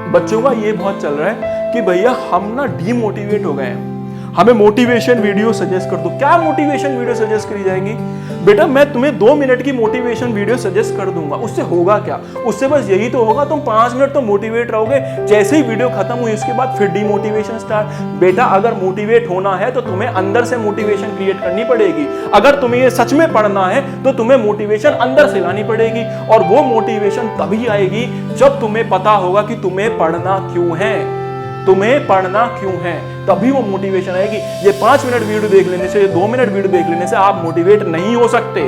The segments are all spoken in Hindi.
बच्चों का ये बहुत चल रहा है कि भैया हम ना डीमोटिवेट हो गए हैं, हमें मोटिवेशन वीडियो सजेस्ट कर दो। क्या मोटिवेशन वीडियो सजेस्ट करी जाएंगी? बेटा मैं तुम्हें 2 मिनट की मोटिवेशन वीडियो सजेस्ट कर दूंगा, उससे होगा क्या? उससे बस यही तो होगा, तुम 5 मिनट तो मोटिवेट रहोगे, जैसे ही वीडियो खत्म हुई उसके बाद फिर डीमोटिवेशन स्टार्ट। बेटा अगर मोटिवेट होना है तो तुम्हें अंदर से मोटिवेशन क्रिएट करनी पड़ेगी। अगर तुम्हें ये सच में पढ़ना है तो तुम्हें मोटिवेशन अंदर से लानी पड़ेगी, और वो मोटिवेशन तभी आएगी जब तुम्हें पता होगा कि तुम्हें पढ़ना क्यों है, तुम्हें पढ़ना क्यों है, तभी वो मोटिवेशन आएगी। ये 5 मिनट वीडियो देख लेने से, 2 मिनट वीडियो देख लेने से आप मोटिवेट नहीं हो सकते,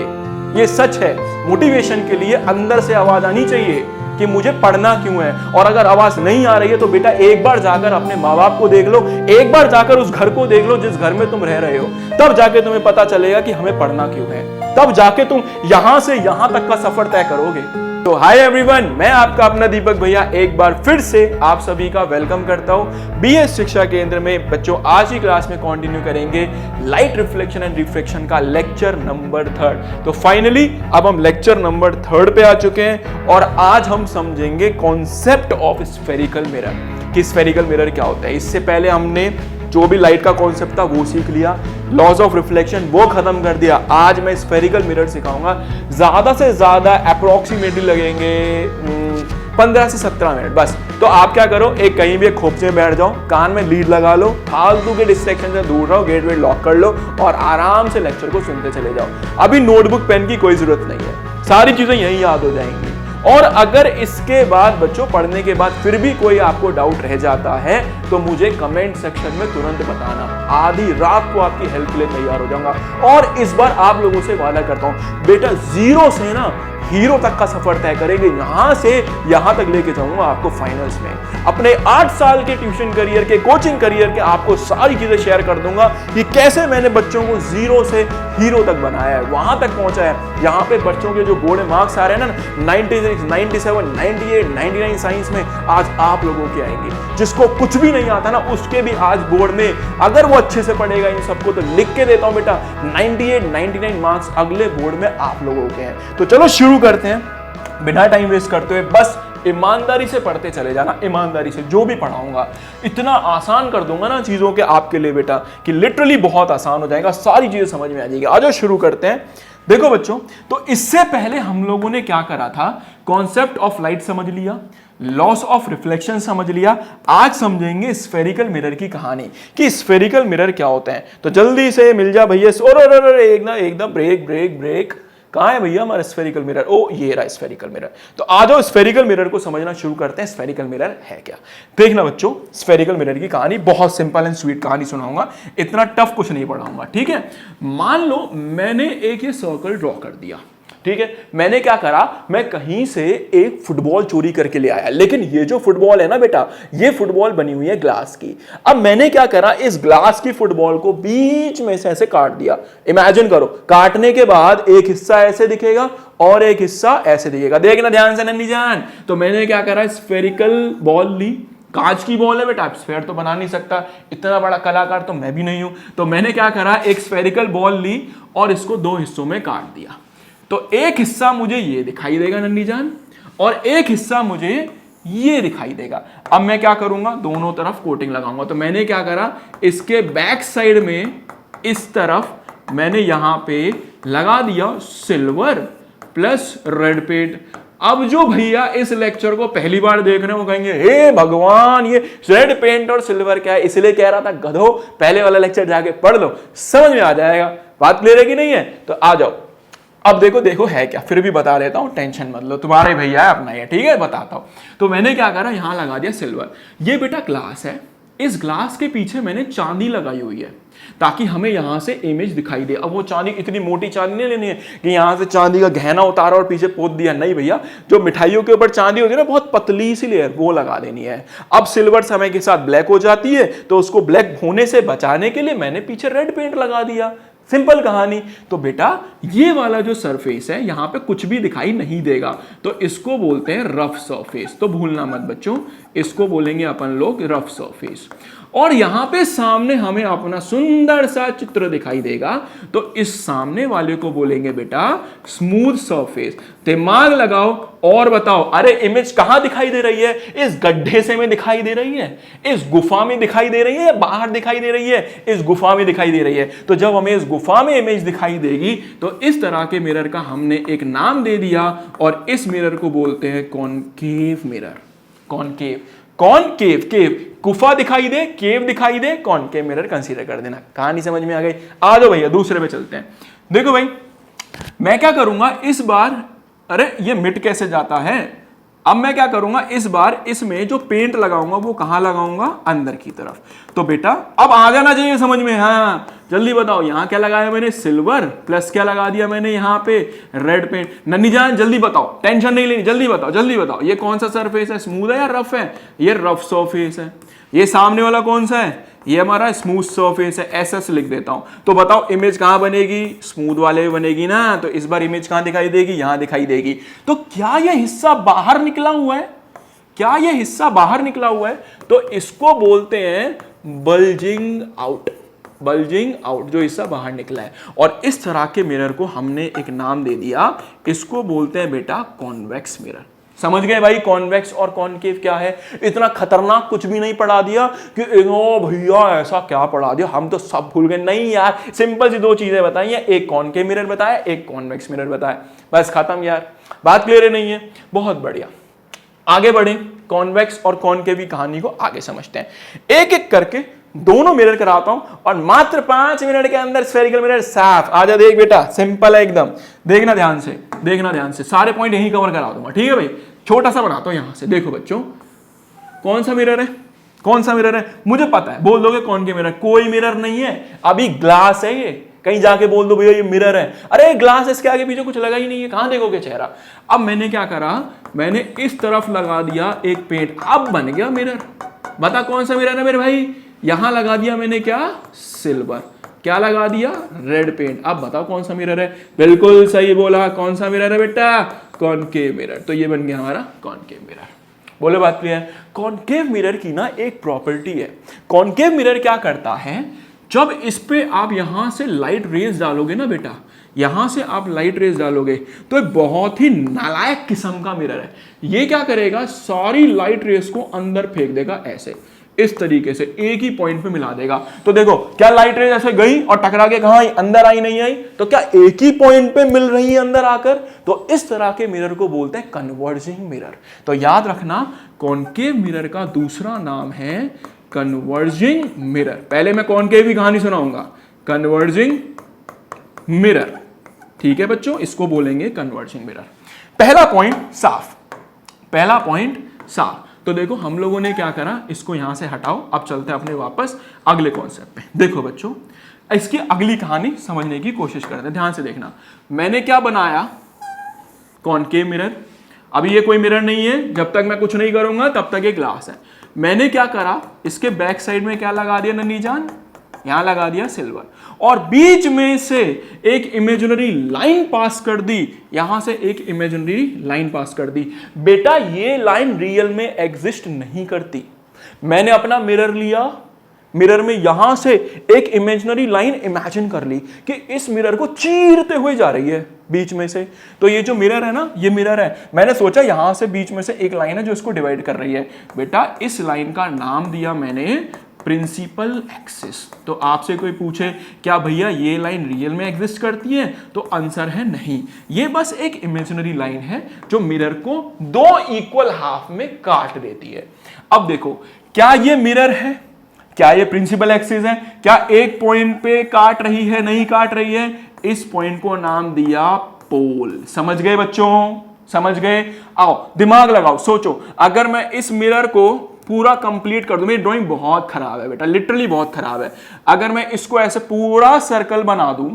ये सच है। मोटिवेशन के लिए अंदर से आवाज आनी चाहिए कि मुझे पढ़ना क्यों है। और अगर आवाज नहीं आ रही है तो बेटा एक बार जाकर अपने माँ बाप को देख लो, एक बार जाकर उस घर को देख लो जिस घर में तुम रह रहे हो, तब जाके तुम्हें पता चलेगा कि हमें पढ़ना क्यों है, तब जाके तुम यहां से यहां तक का सफर तय करोगे। तो हाय एवरीवन, मैं आपका अपना दीपक भैया एक बार फिर से आप सभी का वेलकम करता हूं बीएस शिक्षा केंद्र में। बच्चों आज की क्लास में कंटिन्यू करेंगे लाइट रिफ्लेक्शन एंड रिफ्रैक्शन का लेक्चर नंबर 3। तो फाइनली अब हम लेक्चर नंबर 3 पे आ चुके हैं और आज हम समझेंगे कॉन्सेप्ट ऑफ स्फेरिकल मिरर कि स्फेरिकल मिरर क्या होता है। इससे पहले हमने जो भी लाइट का कॉन्सेप्ट था वो सीख लिया, लॉज ऑफ रिफ्लेक्शन वो खत्म कर दिया। आज मैं स्फेरिकल मिरर सिखाऊंगा, ज्यादा से ज्यादा अप्रोक्सीमेटली लगेंगे 15 से 17 मिनट बस। तो आप क्या करो, एक कहीं भी एक खोपचे में बैठ जाओ, कान में लीड लगा लो, फालतू के डिस्ट्रैक्शन से दूर रहो, गेट वेट लॉक कर लो और आराम से लेक्चर को सुनते चले जाओ। अभी नोटबुक पेन की कोई जरूरत नहीं है, सारी चीजें यही याद हो जाएंगी। और अगर इसके बाद बच्चों पढ़ने के बाद फिर भी कोई आपको डाउट रह जाता है तो मुझे कमेंट सेक्शन में तुरंत बताना, आधी रात को आपकी हेल्प के लिए तैयार हो जाऊंगा। और इस बार आप लोगों से वादा करता हूं बेटा, जीरो से ना हीरो तक का सफर तय करेंगे, यहां से यहां तक लेके जाऊंगा आपको फाइनल्स में। अपने 8 साल के ट्यूशन करियर के, कोचिंग करियर के आपको सारी चीजें शेयर कर दूंगा कि कैसे मैंने बच्चों को जीरो से हीरो तक बनाया है, वहां तक पहुंचा है। यहाँ पे बच्चों के जो बोर्ड में मार्क्स आ रहे हैं ना 96, 97, 98, 99 साइंस में, आज आप लोगों के आएंगे। जिसको कुछ भी नहीं आता ना उसके भी आज बोर्ड में, अगर वो अच्छे से पढ़ेगा इन सबको, तो लिख के देता हूं बेटा 98, 99 मार्क्स अगले बोर्ड में आप लोगों के हैं। तो चलो शुरू करते हैं बिना टाइम वेस्ट करते हुए। बस ईमानदारी से पढ़ते चले जाना, ईमानदारी से जो भी पढ़ाऊंगा इतना आसान कर दूंगा ना चीजों के आपके लिए बेटा कि लिटरली बहुत आसान हो जाएगा, सारी चीजें समझ में आ जाएगी। आज शुरू करते हैं। देखो बच्चों, तो इससे पहले हम लोगों ने क्या करा था, कॉन्सेप्ट ऑफ लाइट समझ लिया, लॉस ऑफ रिफ्लेक्शन समझ लिया। आज समझेंगे स्फेरिकल मिरर की कहानी कि स्फेरिकल मिरर क्या होते हैं। तो जल्दी से मिल जा भैया, एकदम ब्रेक ब्रेक ब्रेक, कहां है भैया हमारा स्फेरिकल मिरर? ओ ये रहा स्फेरिकल मिरर। तो आ जाओ स्फेरिकल मिरर को समझना शुरू करते हैं। स्फेरिकल मिरर है क्या, देखना बच्चों। स्फेरिकल मिरर की कहानी बहुत सिंपल एंड स्वीट कहानी सुनाऊंगा, इतना टफ कुछ नहीं पढ़ाऊंगा, ठीक है। मान लो मैंने एक ये सर्कल ड्रॉ कर दिया, ठीक है। मैंने क्या करा, मैं कहीं से एक फुटबॉल चोरी करके ले आया, लेकिन ये जो फुटबॉल है ना बेटा, ये फुटबॉल बनी हुई है ग्लास की। अब मैंने क्या करा, इस ग्लास की फुटबॉल को बीच में से ऐसे काट दिया। इमेजिन करो, काटने के बाद एक हिस्सा ऐसे दिखेगा और एक हिस्सा ऐसे दिखेगा। देखना ध्यान से नन्ही जान। तो मैंने क्या करा, स्फेरिकल बॉल ली, कांच की बॉल है बेटा, स्फेयर तो बना नहीं सकता, इतना बड़ा कलाकार तो मैं भी नहीं हूं। तो मैंने क्या करा, एक स्फेरिकल बॉल ली और इसको 2 हिस्सों में काट दिया। तो एक हिस्सा मुझे ये दिखाई देगा नन्ही जान, और एक हिस्सा मुझे ये दिखाई देगा। अब मैं क्या करूंगा, दोनों तरफ कोटिंग लगाऊंगा। तो मैंने क्या करा, इसके बैक साइड में इस तरफ मैंने यहां पे लगा दिया सिल्वर प्लस रेड पेंट। अब जो भैया इस लेक्चर को पहली बार देख रहे हो कहेंगे, हे भगवान ये रेड पेंट और सिल्वर क्या है, इसलिए कह रहा था गधो पहले वाला लेक्चर जाके पढ़ लो, समझ में आ जाएगा। बात क्लियर है कि नहीं है? तो आ जाओ। अब देखो है क्या, फिर भी बता देता हूं, टेंशन मत लो, तुम्हारे भैया है अपना, ये ठीक है, बताता हूं। तो मैंने क्या करा, यहां लगा दिया सिल्वर। ये बेटा ग्लास है, इस ग्लास के पीछे मैंने चांदी लगाई हुई है ताकि हमें यहां से इमेज दिखाई दे। अब वो चांदी, इतनी मोटी चांदी नहीं लेनी है कि यहां से चांदी का गहना उतारा और पीछे पोत दिया, नहीं भैया। जो मिठाइयों के ऊपर चांदी होती है ना, बहुत पतली सी लेयर, वो लगा देनी है। अब सिल्वर समय के साथ ब्लैक हो जाती है, तो उसको ब्लैक होने से बचाने के लिए मैंने पीछे रेड पेंट लगा दिया। सिंपल कहानी। तो बेटा ये वाला जो सरफेस है यहां पे कुछ भी दिखाई नहीं देगा, तो इसको बोलते हैं रफ सरफेस। तो भूलना मत बच्चों, इसको बोलेंगे अपन लोग रफ सरफेस। और यहां पे सामने हमें अपना सुंदर सा चित्र दिखाई देगा, तो इस सामने वाले को बोलेंगे बेटा स्मूथ सरफेस। दिमाग लगाओ, और बताओ, अरे इमेज कहां दिखाई दे रही है? इस गड्ढे से में दिखाई दे रही है, इस गुफा में दिखाई दे रही है, या बाहर दिखाई दे रही है? इस गुफा में दिखाई दे रही है। तो जब हमें इस गुफा में इमेज दिखाई देगी तो इस तरह के मिरर का हमने एक नाम दे दिया और इस मिरर को बोलते हैं कॉनकेव मिरर। कॉनकेव, कॉनकेव, केव, गुफा दिखाई दे, केव दिखाई दे, कॉनकेव मिरर कंसीडर कर देना। कहानी समझ में आ गई? आ जाओ भैया दूसरे पे चलते हैं। देखो भाई, मैं क्या करूंगा इस बार, अरे ये मिट कैसे जाता है? अब मैं क्या करूंगा इस बार, इसमें जो पेंट लगाऊंगा वो कहां लगाऊंगा? अंदर की तरफ। तो बेटा अब आ जाना चाहिए समझ में। हाँ जल्दी बताओ, यहां क्या लगाया मैंने? सिल्वर, प्लस क्या लगा दिया मैंने यहाँ पे? Red paint. नन्नी जान जल्दी बताओ, टेंशन नहीं लेनी, जल्दी बताओ, जल्दी बताओ, ये कौन सा सरफेस है? स्मूथ है या रफ है? ये रफ सरफेस है। ये सामने वाला कौन सा है? ये हमारा स्मूथ सरफेस है। एसएस लिख देता हूं। तो बताओ इमेज कहां बनेगी? स्मूथ वाले में बनेगी ना। तो इस बार इमेज कहां दिखाई देगी? यहां दिखाई देगी। तो क्या यह हिस्सा बाहर निकला हुआ है? क्या यह हिस्सा बाहर निकला हुआ है? तो इसको बोलते हैं बल्जिंग आउट। बल्जिंग आउट, जो हिस्सा बाहर निकला है। और इस तरह के मिरर को हमने एक नाम दे दिया, इसको बोलते हैं बेटा कॉन्वेक्स मिरर। समझ गए भाई कॉन्वेक्स और कॉनकेव क्या है? इतना खतरनाक कुछ भी नहीं पढ़ा दिया कि ओ भैया ऐसा क्या पढ़ा दिया, हम तो सब भूल गए। नहीं यार, सिंपल सी दो चीजें बताई हैं, एक कॉनकेव मिरर बताया, एक कॉन्वेक्स मिरर बताया, बस खत्म यार। बात क्लियर है नहीं है? बहुत बढ़िया, आगे बढ़े, कॉन्वेक्स और कॉनकेव की कहानी को आगे समझते हैं। एक एक करके दोनों मिरर कराता हूं और मात्र 5 मिनट के अंदर स्फेरिकल मिरर साफ। आजा देख बेटा, सिंपल है एकदम, देखना ध्यान से, देखना ध्यान से, सारे पॉइंट यही कवर करा दूंगा, ठीक है भाई? छोटा सा बनाता हूं यहां से। देखो बच्चों, कौन सा मिरर है? कौन सा मिरर है? मुझे पता है, बोल दोगे कौन के मिरर? कोई मिरर नहीं है, अभी ग्लास है ये। कहीं जाके बोल दो भैया ये मिरर है, अरे ग्लास, इसके आगे पीछे कुछ लगा ही नहीं है, कहां देखोगे चेहरा? अब मैंने क्या करा, मैंने इस तरफ लगा दिया एक पेंट, अब बन गया मिरर। बता कौन सा मिरर है मेरे भाई? यहां लगा दिया मैंने क्या? सिल्वर। क्या लगा दिया? Red paint. अब बताओ कौन सा मिरर है? बिल्कुल सही बोला, कौन सा मिरर है बेटा? Concave mirror. तो ये बन गया हमारा कॉनकेव मिरर। बोले बात क्लियर? कॉनकेव मिरर की ना एक प्रॉपर्टी है। कॉनकेव मिरर क्या करता है, जब इस पे आप यहां से लाइट रेज डालोगे ना बेटा, यहां से आप लाइट रेज डालोगे तो एक बहुत ही नालायक किस्म का मिरर है। ये क्या करेगा, सारी लाइट रेज को अंदर फेंक देगा, ऐसे इस तरीके से एक ही पॉइंट पे मिला देगा। तो देखो क्या लाइट रेज ऐसे गई और टकरा के कहां आई? अंदर आई, नहीं आई? तो क्या एक ही पॉइंट पे मिल रही है अंदर आकर? तो इस तरह के मिरर को बोलते हैं कन्वर्जिंग मिरर। तो याद रखना, कॉनकेव मिरर का दूसरा नाम है कन्वर्जिंग मिरर। पहले मैं कॉनकेव की कहानी सुनाऊंगा, कन्वर्जिंग मिरर, ठीक है बच्चों? इसको बोलेंगे कन्वर्जिंग मिरर। पहला पॉइंट साफ, पहला पॉइंट साफ। तो देखो हम लोगों ने क्या करा, इसको यहां से हटाओ, अब चलते हैं अपने वापस अगले कॉन्सेप्ट पे। देखो बच्चों, इसकी अगली कहानी समझने की कोशिश करते हैं, ध्यान से देखना। मैंने क्या बनाया? Concave mirror. अभी ये कोई मिरर नहीं है, जब तक मैं कुछ नहीं करूंगा तब तक ये ग्लास है। मैंने क्या करा, इसके बैक साइड में क्या लगा दिया नन्ही जान? यहां लगा दिया सिल्वर, और बीच में से एक इमेजिनरी लाइन पास कर दी, यहां से एक इमेजिनरी लाइन पास कर दी। बेटा ये लाइन रियल में एग्जिस्ट नहीं करती। मैंने अपना मिरर लिया, मिरर में यहां से एक इमेजिनरी लाइन इमेजिन कर ली कि इस मिरर को चीरते हुए जा रही है बीच में से। तो ये जो मिरर है ना, ये मिरर है। मैंने सोचा यहां से बीच में से एक लाइन है जो इसको डिवाइड कर रही है। बेटा इस लाइन का नाम दिया मैंने प्रिंसिपल एक्सिस। तो आपसे कोई पूछे क्या भैया ये लाइन रियल में एग्जिस्ट करती है, तो आंसर है नहीं। ये बस एक इमेजिनरी लाइन है जो मिरर को दो इक्वल हाफ में काट देती है। अब देखो, क्या ये मिरर है? क्या ये प्रिंसिपल एक्सिस है? क्या एक पॉइंट पे काट रही है? नहीं काट रही है। इस पॉइंट को नाम दिया पोल। समझ गए बच्चों? समझ गए? आओ दिमाग लगाओ, सोचो, अगर मैं इस मिरर को पूरा कंप्लीट कर दूं, मेरी ड्राइंग बहुत खराब है बेटा, लिटरली बहुत खराब है। अगर मैं इसको ऐसे पूरा सर्कल बना दूं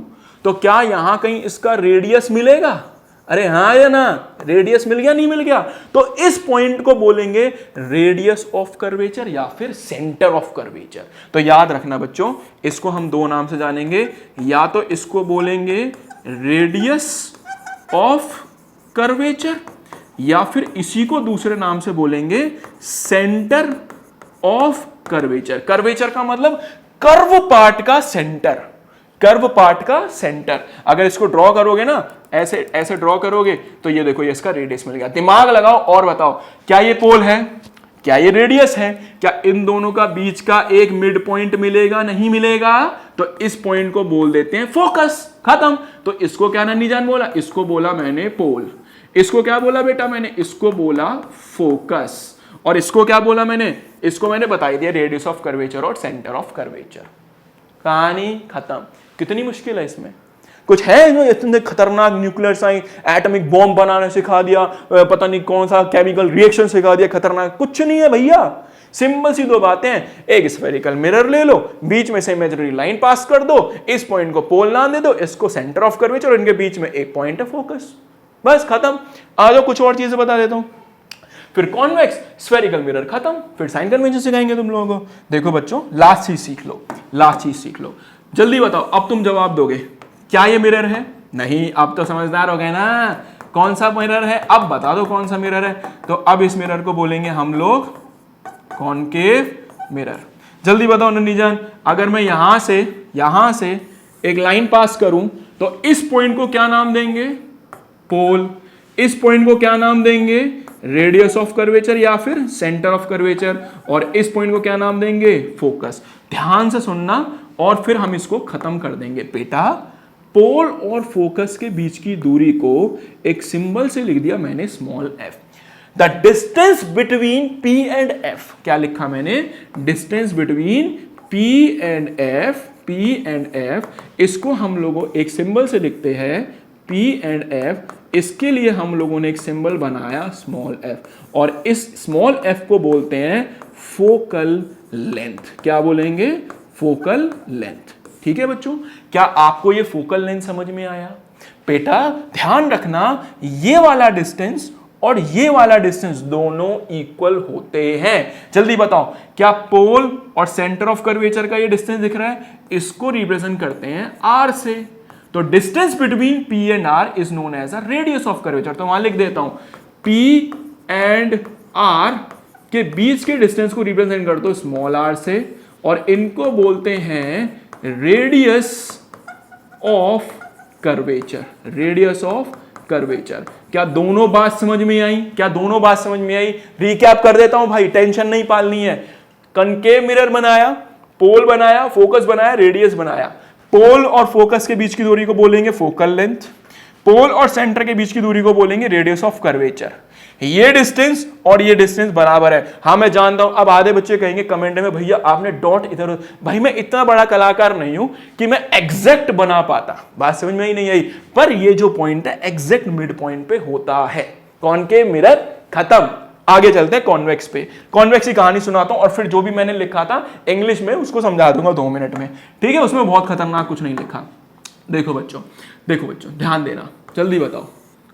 तो क्या यहां कहीं इसका रेडियस मिलेगा? अरे हाँ या ना? रेडियस मिल गया, नहीं मिल गया? तो इस पॉइंट को बोलेंगे रेडियस ऑफ कर्वेचर या फिर सेंटर ऑफ कर्वेचर। तो याद रखना बच्चों, इसको हम दो नाम से जानेंगे, या तो इसको बोलेंगे रेडियस ऑफ कर्वेचर या फिर इसी को दूसरे नाम से बोलेंगे सेंटर ऑफ कर्वेचर। कर्वेचर का मतलब कर्व पार्ट का सेंटर, कर्व पार्ट का सेंटर। अगर इसको ड्रॉ करोगे ना, ऐसे ऐसे ड्रॉ करोगे तो ये देखो, ये इसका रेडियस मिल गया। दिमाग लगाओ और बताओ, क्या ये पोल है, क्या ये रेडियस है, क्या इन दोनों का बीच का एक मिड पॉइंट मिलेगा, नहीं मिलेगा? तो इस पॉइंट को बोल देते हैं फोकस। खत्म। तो इसको क्या नन्ही जान बोला? इसको बोला मैंने पोल। इसको क्या बोला बेटा मैंने? इसको बोला फोकस। और इसको क्या बोला मैंने? इसको मैंने बता दिया रेडियस ऑफ कर्वेचर और सेंटर ऑफ कर्वेचर। कहानी खत्म। कितनी मुश्किल है इसमें? कुछ है जो इतने खतरनाक न्यूक्लियर साइंस, एटॉमिक बॉम्ब बनाना सिखा दिया, पता नहीं कौन सा केमिकल रिएक्शन सिखा दिया खतरनाक? कुछ नहीं है भैया। सिंपल सी दो बातें हैं। एक स्फेरिकल मिरर ले लो, बीच में से इमेजिनरी लाइन पास कर दो, इस पॉइंट को पोल नाम दे दो, इसको सेंटर ऑफ कर्वेचर, और इनके बीच में एक पॉइंट है फोकस। बस खत्म। आ जाओ कुछ और चीजें बता देता हूं। फिर कॉन्वेक्स स्फेरिकल मिरर खत्म, फिर साइन कन्वेंशन सिखाएंगे तुम लोगों को। देखो बच्चों, लास्ट चीज सीख लो, लास्ट चीज सीख लो। जल्दी बताओ, अब तुम जवाब दोगे। क्या ये मिरर है? नहीं, अब तो समझदार हो गए ना। कौन सा मिरर है? अब बता दो कौन सा मिरर है। तो अब इस मिरर को बोलेंगे हम लोग कॉनकेव मिरर। जल्दी बताओ नन्ही जान, अगर मैं यहां से एक लाइन पास करूं तो इस पॉइंट को क्या नाम देंगे? पोल। इस पॉइंट को क्या नाम देंगे? रेडियस ऑफ कर्वेचर या फिर सेंटर ऑफ कर्वेचर। और इस पॉइंट को क्या नाम देंगे? फोकस। ध्यान से सुनना और फिर हम इसको खत्म कर देंगे। बेटा, पोल और फोकस के बीच की दूरी को एक सिंबल से लिख दिया मैंने, small f। The distance between P and F, क्या लिखा मैंने? Distance between P and F, इसको हम लोगों एक सिंबल से लिखते हैं P एंड F। इसके लिए हम लोगों ने एक सिंबल बनाया स्मॉल f, और इस स्मॉल f को बोलते हैं फोकल लेंथ। क्या बोलेंगे? Focal length. ठीक है बच्चों, क्या आपको ये फोकल लेंथ समझ में आया? बेटा ध्यान रखना, ये वाला डिस्टेंस और ये वाला डिस्टेंस दोनों इक्वल होते हैं। जल्दी बताओ, क्या पोल और सेंटर ऑफ कर्वेचर का ये डिस्टेंस दिख रहा है? इसको रिप्रेजेंट करते हैं r से। तो distance between P and R is known as a radius of curvature. तो वहां लिख देता हूं, P एंड R के बीच के डिस्टेंस को रिप्रेजेंट कर दो स्मॉल r से, और इनको बोलते हैं radius of curvature. Radius of curvature. क्या दोनों बात समझ में आई? क्या दोनों बात समझ में आई? रिकैप कर देता हूं भाई, टेंशन नहीं पालनी है। कनकेव मिरर बनाया, पोल बनाया, फोकस बनाया, रेडियस बनाया। पोल और फोकस के बीच की दूरी को बोलेंगे फोकल लेंथ, पोल और सेंटर के बीच की दूरी को बोलेंगे रेडियस ऑफ कर्वेचर। ये डिस्टेंस और ये डिस्टेंस बराबर है। हाँ मैं जानता हूं, अब आधे बच्चे कहेंगे कमेंट में, भैया आपने डॉट इधर। भाई मैं इतना बड़ा कलाकार नहीं हूं कि मैं एग्जैक्ट बना पाता, बात समझ में ही नहीं आई। पर ये जो पॉइंट है एग्जैक्ट मिड पॉइंट पे होता है। कॉनकेव मिरर खत्म। आगे चलते हैं कॉन्वेक्स पे। कॉन्वेक्स की कहानी सुनाता हूं और फिर जो भी मैंने लिखा था इंग्लिश में उसको समझा दूंगा 2 मिनट में। ठीक है, उसमें बहुत खतरनाक कुछ नहीं लिखा। देखो बच्चों ध्यान देना, जल्दी बताओ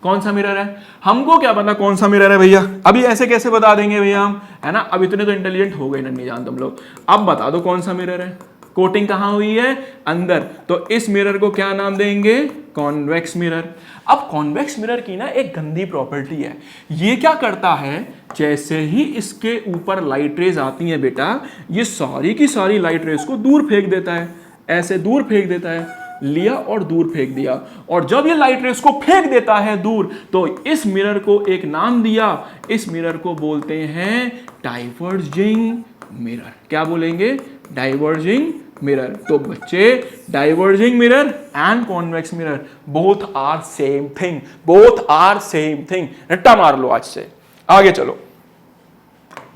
कौन सा मिरर है? हमको क्या पता कौन सा मिरर है भैया, अभी ऐसे कैसे बता देंगे भैया हम, है ना? अब इतने तो इंटेलिजेंट हो गए नन्ही जान तुम लोग। अब बता दो कौन सा मिरर है। कोटिंग कहां हुई है? अंदर। तो इस मिरर को क्या नाम देंगे? Convex mirror. अब कॉन्वेक्स मिरर की ना एक गंदी प्रॉपर्टी है। ये क्या करता है, जैसे ही इसके ऊपर लाइट रेज आती है बेटा, ये सारी की सारी लाइट रेज को दूर फेंक देता है। ऐसे दूर फेंक देता है, लिया और दूर फेंक दिया। और जब ये लाइट रेस को फेंक देता है दूर, तो इस मिरर को एक नाम दिया। इस मिरर को बोलते हैं डाइवर्जिंग मिरर। क्या बोलेंगे? Diverging mirror. तो बच्चे, diverging mirror and convex mirror both are same thing, both are same thing. रट्टा मार लो आज से। आगे चलो,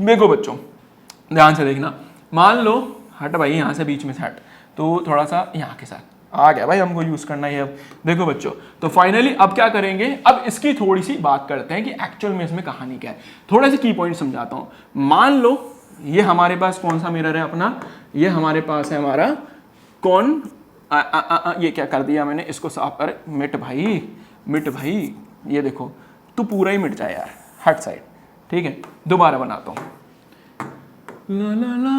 देखो बच्चों ध्यान से देखना। मान लो, हट भाई यहां से बीच में से हट, तो थोड़ा सा यहां के साथ आ गया भाई, हमको यूज करना है अब। देखो बच्चों, तो फाइनली अब क्या करेंगे, अब इसकी थोड़ी सी बात करते हैं कि एक्चुअल में इसमें कहानी क्या है। थोड़ा सा की पॉइंट समझाता हूं। मान लो ये हमारे पास कौन सा मिरर है अपना, ये हमारे पास है हमारा ये क्या कर दिया मैंने, इसको साफ कर। मिट भाई, ये देखो तू पूरा ही मिट जाए यार, हट साइड। ठीक है, दोबारा बनाता हूं। ला ला ला,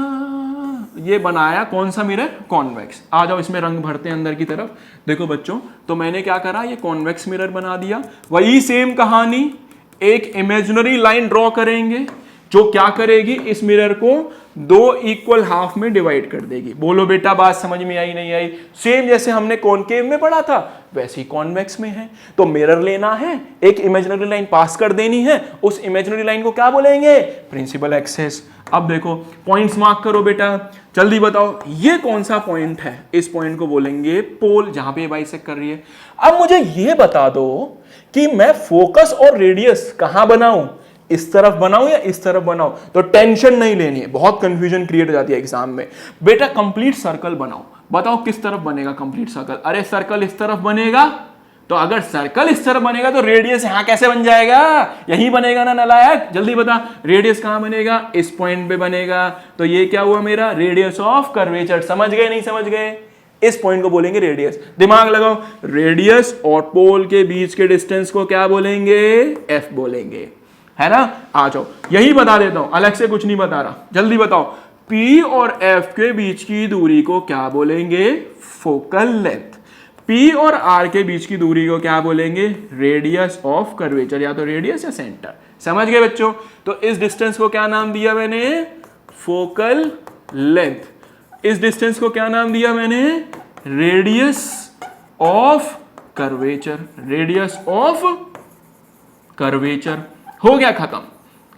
ये बनाया कौन सा मिरर? कॉन्वेक्स। आ जाओ इसमें रंग भरते हैं अंदर की तरफ। देखो बच्चों, तो मैंने क्या करा, ये कॉन्वेक्स मिरर बना दिया। वही सेम कहानी, एक इमेजिनरी लाइन ड्रॉ करेंगे, जो क्या करेगी, इस मिरर को दो इक्वल हाफ में डिवाइड कर देगी। बोलो बेटा बात समझ में आई नहीं आई? सेम जैसे हमने कॉनकेव में पढ़ा था वैसे ही कॉन्वेक्स में है। तो मिरर लेना है, एक इमेजिनरी लाइन पास कर देनी है, उस इमेजिनरी लाइन को क्या बोलेंगे, प्रिंसिपल एक्सिस। अब देखो पॉइंट्स मार्क करो बेटा, जल्दी बताओ ये कौन सा पॉइंट है, इस पॉइंट को बोलेंगे पोल, जहां पे बाइसेक्ट कर रही है। अब मुझे ये बता दो कि मैं फोकस और रेडियस कहां बनाऊं, इस तरफ बनाऊं या इस तरफ बनाऊं? तो टेंशन नहीं लेनी है, बहुत कंफ्यूजन क्रिएट हो जाती है एग्जाम में। बेटा कंप्लीट सर्कल बनाओ, बताओ किस तरफ बनेगा कंप्लीट सर्कल? अरे सर्कल इस तरफ बनेगा, तो अगर सर्कल इस तरफ बनेगा तो रेडियस यहां कैसे बन जाएगा, यही बनेगा ना नालायक, जल्दी बता। रेडियस कहां बनेगा, इस पॉइंट पे बनेगा। तो ये क्या हुआ मेरा रेडियस ऑफ कर्वेचर। समझ गए नहीं समझ गए? इस पॉइंट को बोलेंगे रेडियस। दिमाग लगाओ, रेडियस और पोल के बीच के डिस्टेंस को क्या बोलेंगे, एफ बोलेंगे, है ना। आ जाओ यही बता देता हूं, अलग से कुछ नहीं बता रहा, जल्दी बताओ। P और F के बीच की दूरी को क्या बोलेंगे, फोकल लेंथ। P और R के बीच की दूरी को क्या बोलेंगे, रेडियस ऑफ कर्वेचर, या तो रेडियस या सेंटर। समझ गए बच्चों? तो इस डिस्टेंस को क्या नाम दिया मैंने, फोकल लेंथ। इस डिस्टेंस को क्या नाम दिया मैंने, radius of curvature, radius of curvature. हो गया खत्म,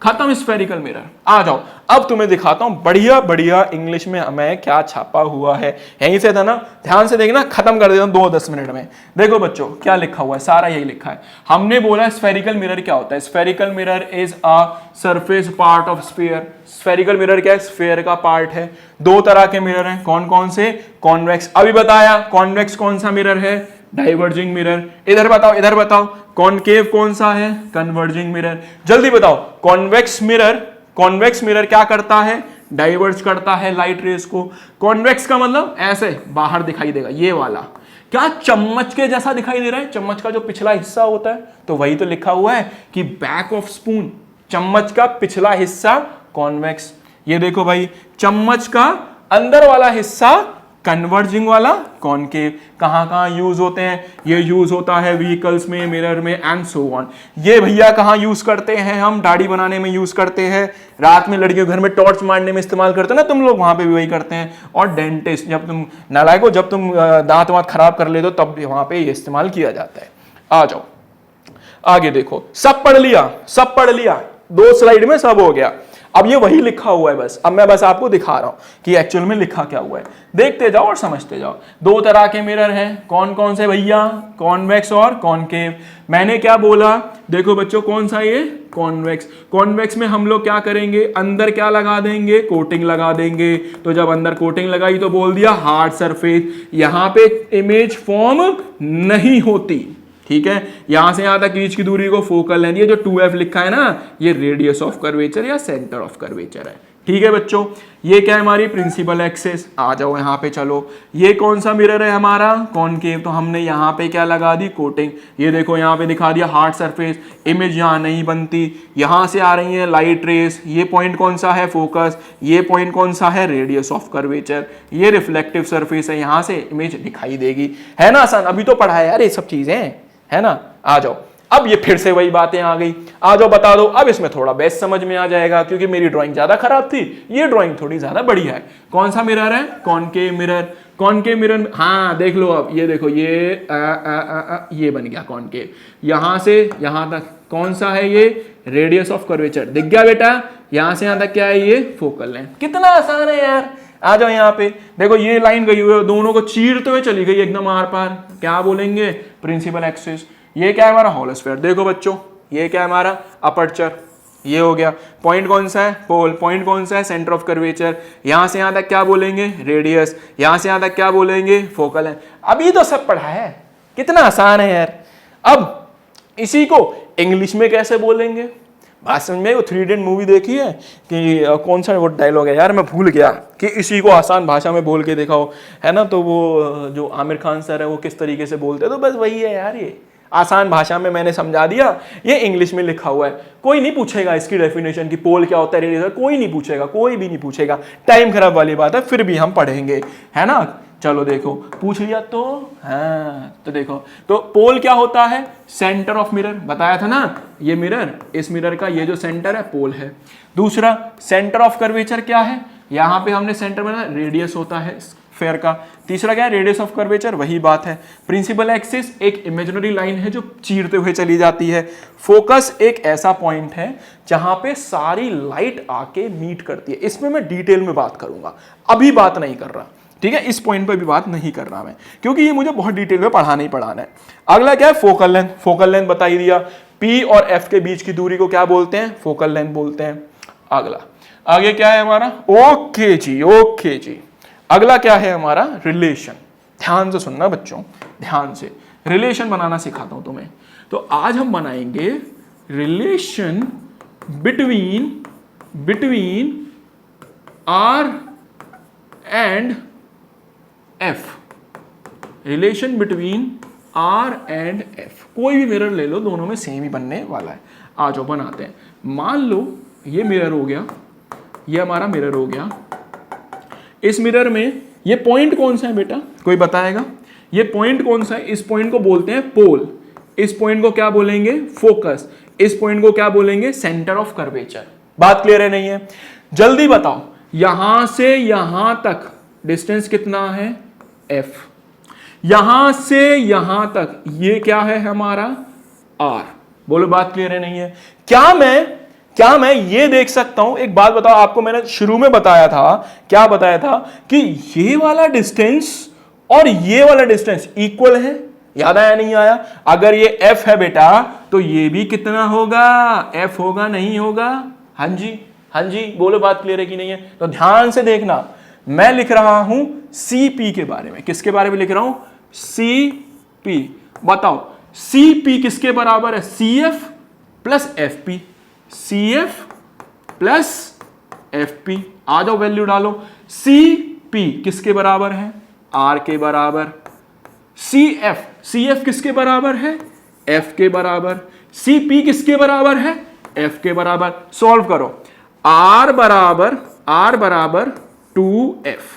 खत्म स्फेरिकल मिरर। आ जाओ अब तुम्हें दिखाता हूं बढ़िया बढ़िया इंग्लिश में हमें क्या छापा हुआ है। यहीं से था ना, ध्यान से देखना, खत्म कर देता हूं 2-10 मिनट में। देखो बच्चों क्या लिखा हुआ है, सारा यही लिखा है। हमने बोला स्फेरिकल मिरर क्या होता है, spherical mirror is a surface part of sphere. Spherical mirror क्या है, स्फीयर का पार्ट है। दो तरह के मिरर हैं, कौन कौन से, कॉन्वेक्स, अभी बताया। कॉन्वेक्स कौन सा मिरर है, डाइवर्जिंग मिरर। इधर बताओ, इधर बताओ, कॉनकेव कौन सा है, कन्वर्जिंग मिरर। जल्दी बताओ, कॉन्वेक्स मिरर क्या करता है, डाइवर्ज करता है लाइट रेस को। कॉन्वेक्स का मतलब ऐसे बाहर दिखाई देगा, ये वाला क्या चम्मच के जैसा दिखाई दे रहा है, चम्मच का जो पिछला हिस्सा होता है, तो वही तो लिखा हुआ है कि बैक ऑफ स्पून, चम्मच का पिछला हिस्सा कॉन्वेक्स। ये देखो भाई, चम्मच का अंदर वाला हिस्सा कन्वर्जिंग वाला कॉनकेव। कहां कहां यूज होते हैं, ये यूज होता है व्हीकल्स में, मिरर में एंड सो ऑन। ये भैया कहां यूज करते हैं, हम दाढ़ी बनाने में यूज करते हैं, रात में लड़कियों घर में टॉर्च मारने में इस्तेमाल करते हैं ना तुम लोग, वहां पे भी वही करते हैं। और डेंटिस्ट, जब तुम नालायक हो, जब तुम दांत वांत खराब कर लेते हो तब वहां पे ये इस्तेमाल किया जाता है। आ जाओ आगे देखो, सब पढ़ लिया, सब पढ़ लिया, 2 स्लाइड में सब हो गया। अब ये वही लिखा हुआ है बस, अब मैं बस आपको दिखा रहा हूं कि एक्चुअल में लिखा क्या हुआ है। देखते जाओ और समझते जाओ। 2 तरह के मिरर हैं, कौन कौन से भैया, कॉन्वेक्स और कॉनकेव। मैंने क्या बोला, देखो बच्चों कौन सा ये, कॉन्वेक्स। कॉन्वेक्स में हम लोग क्या करेंगे, अंदर क्या लगा देंगे, कोटिंग लगा देंगे। तो जब अंदर कोटिंग लगाई तो बोल दिया हार्ड सरफेस, यहां पे इमेज फॉर्म नहीं होती, ठीक है। यहां से यहां तक बीच की दूरी को फोकल लेंथ, ये जो 2f लिखा है ना, ये रेडियस ऑफ कर्वेचर या सेंटर ऑफ कर्वेचर है, ठीक है बच्चों। ये क्या है, हमारी प्रिंसिपल एक्सिस। आ जाओ यहां पे चलो, ये कौन सा मिरर है हमारा, कॉनकेव। तो हमने यहां पे क्या लगा दी, कोटिंग। ये देखो यहां पे दिखा दिया हार्ड सरफेस, इमेज यहां नहीं बनती, यहां से आ रही है लाइट रेस। ये पॉइंट कौन सा है, फोकस। ये पॉइंट कौन सा है, रेडियस ऑफ कर्वेचर। ये रिफ्लेक्टिव सरफेस है, यहां से इमेज दिखाई देगी, है ना आसान। अभी तो पढ़ा है यार ये सब चीजें, है ना। आ जाओ, अब ये फिर से वही बातें आ गई। आ जाओ बता दो, अब इसमें थोड़ा बेस्ट समझ में आ जाएगा, क्योंकि मेरी ड्राइंग ज्यादा खराब थी, ये ड्राइंग थोड़ी ज्यादा बढ़िया है। कौन सा मिरर है, कॉनकेव मिरर। कॉनकेव मिरर, हाँ देख लो, अब ये देखो, ये बन गया कॉनकेव। यहां से यहां तक कौन सा है, ये रेडियस ऑफ कर्वेचर, दिख गया बेटा। यहां से यहां तक क्या है, ये फोकल लेंथ। कितना आसान है यार। आ जाओ यहाँ पे देखो, ये लाइन गई हुई है, दोनों को चीरते हुए चली गई एकदम आर पार, क्या बोलेंगे, प्रिंसिपल एक्सिस। ये क्या है हमारा, होल स्फीयर। देखो बच्चों, ये क्या है हमारा, अपर्चर। ये हो गया। पॉइंट कौन सा है, पोल। पॉइंट कौन सा है, सेंटर ऑफ कर्वेचर। यहां से यहां तक क्या बोलेंगे, रेडियस। यहां से यहां तक क्या बोलेंगे, फोकल है। अभी तो सब पढ़ा है, कितना आसान है यार। अब इसी को इंग्लिश में कैसे बोलेंगे, बात समझ में। वो 3 इडियट मूवी देखी है कि कौन सा वो डायलॉग है यार, मैं भूल गया, कि इसी को आसान भाषा में बोल के दिखाओ, है ना। तो वो जो आमिर खान सर है वो किस तरीके से बोलते हैं, तो बस वही है यार, ये आसान भाषा में मैंने समझा दिया। ये इंग्लिश में लिखा हुआ है, कोई नहीं पूछेगा इसकी डेफिनेशन की, पोल क्या होता है, रेडियस, कोई नहीं पूछेगा, कोई भी नहीं पूछेगा। टाइम खराब वाली बात है, फिर भी हम पढ़ेंगे, है ना। चलो देखो पूछ लिया तो हाँ, तो देखो तो पोल क्या होता है, सेंटर ऑफ मिरर, बताया था ना, ये मिरर, इस मिरर का ये जो सेंटर है पोल है। दूसरा सेंटर ऑफ कर्वेचर क्या है, यहां पे हमने सेंटर बना, रेडियस होता है फेयर का। तीसरा क्या है, रेडियस ऑफ कर्वेचर, वही बात है। प्रिंसिपल एक्सिस एक इमेजिनरी लाइन है जो चीरते हुए चली जाती है। फोकस एक ऐसा पॉइंट है जहां पे सारी लाइट आके मीट करती है। इसमें मैं डिटेल में बात करूंगा, अभी बात नहीं कर रहा, ठीक है, इस पॉइंट पे भी बात नहीं कर रहा मैं, क्योंकि ये मुझे बहुत डिटेल में पढ़ाना ही पढ़ाना है। अगला क्या है, फोकल लेंथ। फोकल लेंथ बता ही दिया, P और F के बीच की दूरी को क्या बोलते हैं, फोकल लेंथ बोलते हैं। अगला आगे क्या है हमारा, ओके जी, ओके जी, अगला क्या है हमारा, रिलेशन। ध्यान से सुनना बच्चों, ध्यान से, रिलेशन बनाना सिखाता हूं तुम्हें। तो आज हम बनाएंगे relation between R and F। Relation between R and F, कोई भी मिरर ले लो, दोनों में सेम ही बनने वाला है। आ जाओ बनाते हैं। मान लो ये मिरर हो गया, ये हमारा मिरर हो गया। इस मिरर में ये पॉइंट कौन सा है बेटा, कोई बताएगा, ये पॉइंट कौन सा है, इस पॉइंट को बोलते हैं पोल, इस पॉइंट को क्या बोलेंगे, फोकस, इस पॉइंट को क्या बोलेंगे, सेंटर ऑफ कर्वेचर। बात क्लियर है नहीं है, जल्दी बताओ, यहां से यहां तक डिस्टेंस कितना है, F, यहां से यहां तक ये क्या है हमारा R। बोलो बात क्लियर है नहीं है। क्या मैं ये देख सकता हूं, एक बात बताओ, आपको मैंने शुरू में बताया था, क्या बताया था, कि ये वाला डिस्टेंस और ये वाला डिस्टेंस इक्वल है, याद आया नहीं आया। अगर ये F है बेटा तो ये भी कितना होगा, F होगा, नहीं होगा, हाँ जी, हाँ जी, बोलो बात क्लियर है कि नहीं है। तो ध्यान से देखना, मैं लिख रहा हूं CP के बारे में, किसके बारे में लिख रहा हूं, CP। बताओ CP किसके बराबर है, CF plus FP, CF plus FP। आ जाओ वैल्यू डालो, CP किसके बराबर है, R के बराबर। CF किसके बराबर है, F के बराबर। CP किसके बराबर है, F के बराबर। सॉल्व करो, R बराबर 2F।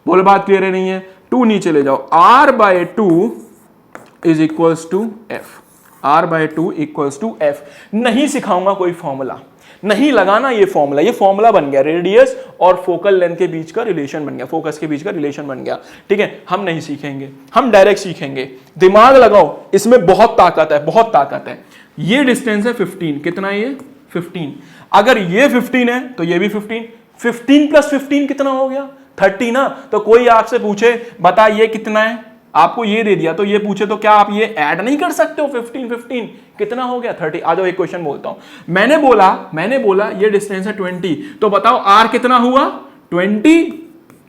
बोलो बात क्लियर है नहीं है, 2 नीचे ले जाओ, R/2 is equals to F। R/2 equals to F। नहीं सिखाऊंगा कोई फॉर्मूला, नहीं लगाना ये फॉर्मूला बन गया, रेडियस और फोकल लेंथ के बीच का रिलेशन बन गया, फोकस के बीच का रिलेशन बन गया, ठीक है। हम नहीं सीखेंगे, हम डायरेक्ट सीखेंगे। दिमाग लगाओ, इसमें बहुत ताकत है, बहुत ताकत है। ये डिस्टेंस है 15, कितना है ये, 15। अगर ये 15 है तो ये भी 15, 15 प्लस 15 कितना हो गया, 30 ना। तो कोई आपसे पूछे बता ये कितना है, आपको ये दे दिया, तो ये पूछे तो क्या आप ये ऐड नहीं कर सकते हो, 15 कितना हो गया, 30। आ जाओ एक क्वेश्चन बोलता हूं, मैंने बोला ये डिस्टेंस है 20, तो बताओ R कितना हुआ, 20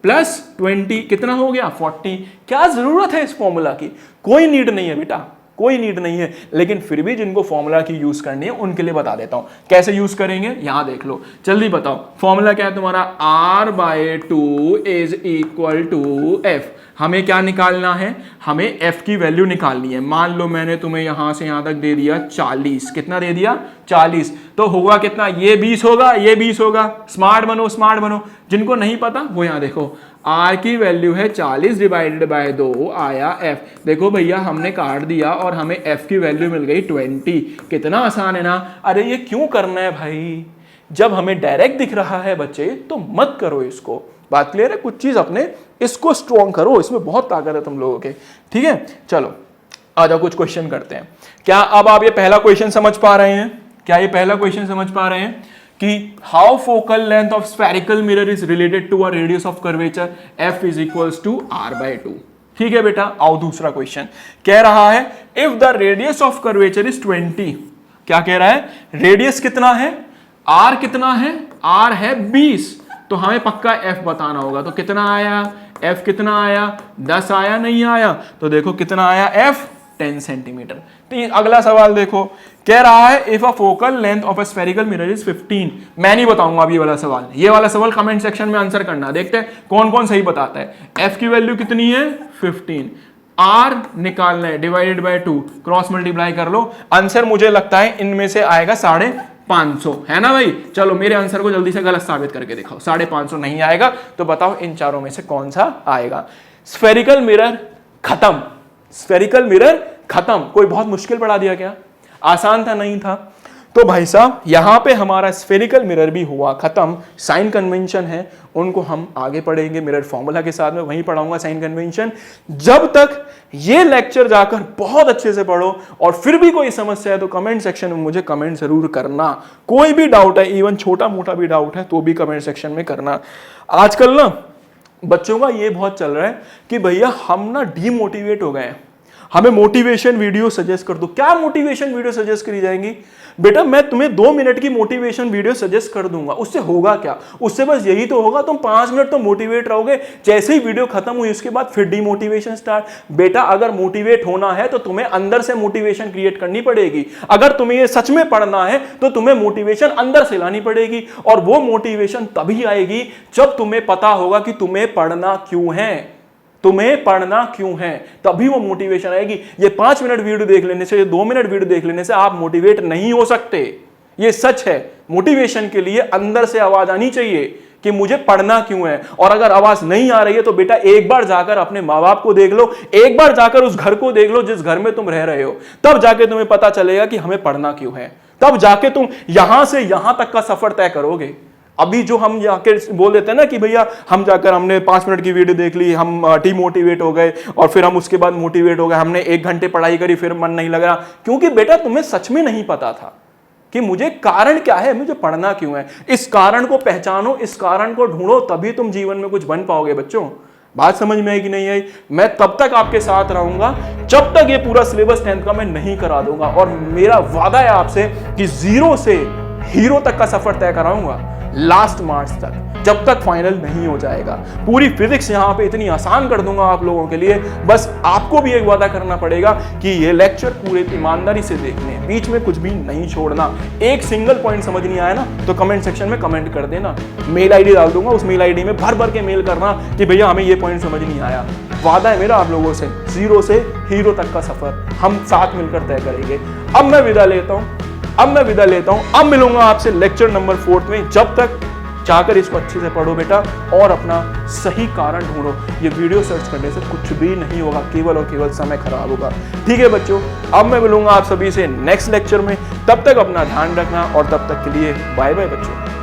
प्लस 20 कितना हो गया, 40। क्या जरूरत है इस फॉर्मूला की, कोई नीड नहीं है बेटा, कोई नीड नहीं है, लेकिन फिर भी जिनको फॉर्मूला की यूज करनी है उनके लिए बता देता हूं कैसे यूज करेंगे। यहां देख लो, जल्दी बताओ, फॉर्मूला क्या है तुम्हारा, R/2 is equal to F। हमें क्या निकालना है, हमें F की वैल्यू निकालनी है। मान लो मैंने तुम्हें यहां से यहां तक दे दिया 40, कितना दे दिया, 40, तो होगा कितना, ये 20 होगा, ये 20 होगा। स्मार्ट बनो, जिनको नहीं पता वो यहां देखो, R की वैल्यू है 40 डिवाइडेड बाय 2 आया F। देखो भैया हमने काट दिया और हमें F की वैल्यू मिल गई 20। कितना आसान है ना। अरे ये क्यों करना है भाई, जब हमें डायरेक्ट दिख रहा है बच्चे तो मत करो इसको। बात क्लियर है, कुछ चीज अपने इसको स्ट्रॉन्ग करो, इसमें बहुत ताकत है तुम लोगों के, ठीक है। चलो आ जाओ कुछ क्वेश्चन करते हैं। क्या अब आप ये पहला क्वेश्चन समझ पा रहे हैं, क्या ये पहला क्वेश्चन समझ पा रहे हैं कि how focal length of spherical mirror is related to a radius of curvature F is equals to R/2। ठीक है बेटा, आओ दूसरा क्वेश्चन कह रहा है if the radius of curvature is 20। क्या कह रहा है, रेडियस कितना है, R कितना है, R है 20, तो हमें पक्का F बताना होगा। तो कितना आया, F कितना आया, 10 आया, नहीं आया, तो देखो कितना आया F, 10 सेंटीमीटर। तो अगला सवाल देखो, कह रहा है if a focal length of a spherical mirror is 15। मैं नहीं बताऊंगा अब ये वाला सवाल, ये वाला सवाल कमेंट सेक्शन में आंसर करना, देखते हैं कौन कौन सही बताता है। F की वैल्यू कितनी है, 15, R निकालना है, डिवाइडेड बाय 2, क्रॉस मल्टीप्लाई कर लो। आंसर मुझे लगता है इनमें से आएगा 550, है ना भाई। चलो मेरे आंसर को जल्दी से गलत साबित करके दिखाओ, 550 नहीं आएगा, तो बताओ इन चारों में से कौन सा आएगा। स्फेरिकल मिरर खत्म, स्फेरिकल मिरर खत्म। कोई बहुत मुश्किल पढ़ा दिया क्या? आसान था? नहीं था। तो भाई साहब यहां पे हमारा स्फेरिकल मिरर भी हुआ खत्म। साइन कन्वेंशन है उनको हम आगे पढ़ेंगे मिरर फॉर्मूला के साथ में, वहीं पढ़ाऊंगा साइन कन्वेंशन। जब तक ये लेक्चर जाकर बहुत अच्छे से पढ़ो और फिर भी कोई समस्या है तो कमेंट सेक्शन में मुझे कमेंट जरूर करना। कोई भी डाउट है, इवन छोटा मोटा भी डाउट है तो भी कमेंट सेक्शन में करना। आजकल ना बच्चों का ये बहुत चल रहा है कि भैया हम ना डीमोटिवेट हो गए हैं, हमें मोटिवेशन वीडियो सजेस्ट कर दो। क्या मोटिवेशन वीडियो सजेस्ट करी जाएंगी? बेटा मैं तुम्हें 2 मिनट की मोटिवेशन वीडियो सजेस्ट कर दूंगा, उससे होगा क्या? उससे बस यही तो होगा, तुम 5 मिनट तो मोटिवेट रहोगे, जैसे ही वीडियो खत्म हुई उसके बाद फिर डीमोटिवेशन स्टार्ट। बेटा अगर मोटिवेट होना है तो तुम्हें अंदर से मोटिवेशन क्रिएट करनी पड़ेगी। अगर तुम्हें ये सच में पढ़ना है तो तुम्हें मोटिवेशन अंदर से लानी पड़ेगी, और वो मोटिवेशन तभी आएगी जब तुम्हें पता होगा कि तुम्हें पढ़ना क्यों है, तुम्हें पढ़ना क्यों है, तभी वो मोटिवेशन आएगी। ये 5 मिनट वीडियो देख लेने से, ये 2 मिनट वीडियो देख लेने से आप मोटिवेट नहीं हो सकते, ये सच है। मोटिवेशन के लिए अंदर से आवाज आनी चाहिए कि मुझे पढ़ना क्यों है। और अगर आवाज नहीं आ रही है तो बेटा एक बार जाकर अपने माँ बाप को देख लो, एक बार जाकर उस घर को देख लो जिस घर में तुम रह रहे हो, तब जाके तुम्हें पता चलेगा कि हमें पढ़ना क्यों है। तब जाके तुम यहां से यहां तक का सफर तय करोगे। अभी जो हम जाकर बोल देते हैं ना कि भैया हम जाकर हमने 5 मिनट की वीडियो देख ली, हम डीमोटिवेट हो गए और फिर हम उसके बाद मोटिवेट हो गए, हमने 1 घंटे पढ़ाई करी फिर मन नहीं लगा, क्योंकि बेटा तुम्हें सच में नहीं पता था कि मुझे कारण क्या है, मुझे पढ़ना क्यों है। इस कारण को पहचानो, इस कारण को ढूंढो, तभी तुम जीवन में कुछ बन पाओगे। बच्चों बात समझ में आई कि नहीं आई? मैं तब तक आपके साथ रहूंगा जब तक ये पूरा सिलेबस 10th का मैं नहीं करा दूंगा, और मेरा वादा है आपसे कि 0 से हीरो तक का सफर तय कराऊंगा लास्ट मार्च तक, जब तक फाइनल नहीं हो जाएगा। पूरी फिजिक्स यहां पे इतनी आसान कर दूंगा आप लोगों के लिए। बस आपको भी एक वादा करना पड़ेगा कि ये लेक्चर पूरे ईमानदारी से देखने, बीच में कुछ भी नहीं छोड़ना। एक सिंगल पॉइंट समझ नहीं आया ना तो कमेंट सेक्शन में कमेंट कर देना, मेल आईडी डाल दूंगा, उस मेल आईडी में भर भर के मेल करना कि भैया हमें ये पॉइंट समझ नहीं आया। वादा है मेरा आप लोगों से, 0 से हीरो तक का सफर हम साथ मिलकर तय करेंगे। अब मैं विदा लेता हूं, अब मिलूंगा आपसे लेक्चर नंबर 4 में। जब तक जाकर इसको अच्छे से पढ़ो बेटा और अपना सही कारण ढूंढो। ये वीडियो सर्च करने से कुछ भी नहीं होगा, केवल और केवल समय खराब होगा। ठीक है बच्चों, अब मैं मिलूंगा आप सभी से नेक्स्ट लेक्चर में। तब तक अपना ध्यान रखना और तब तक के लिए बाय बाय बच्चों।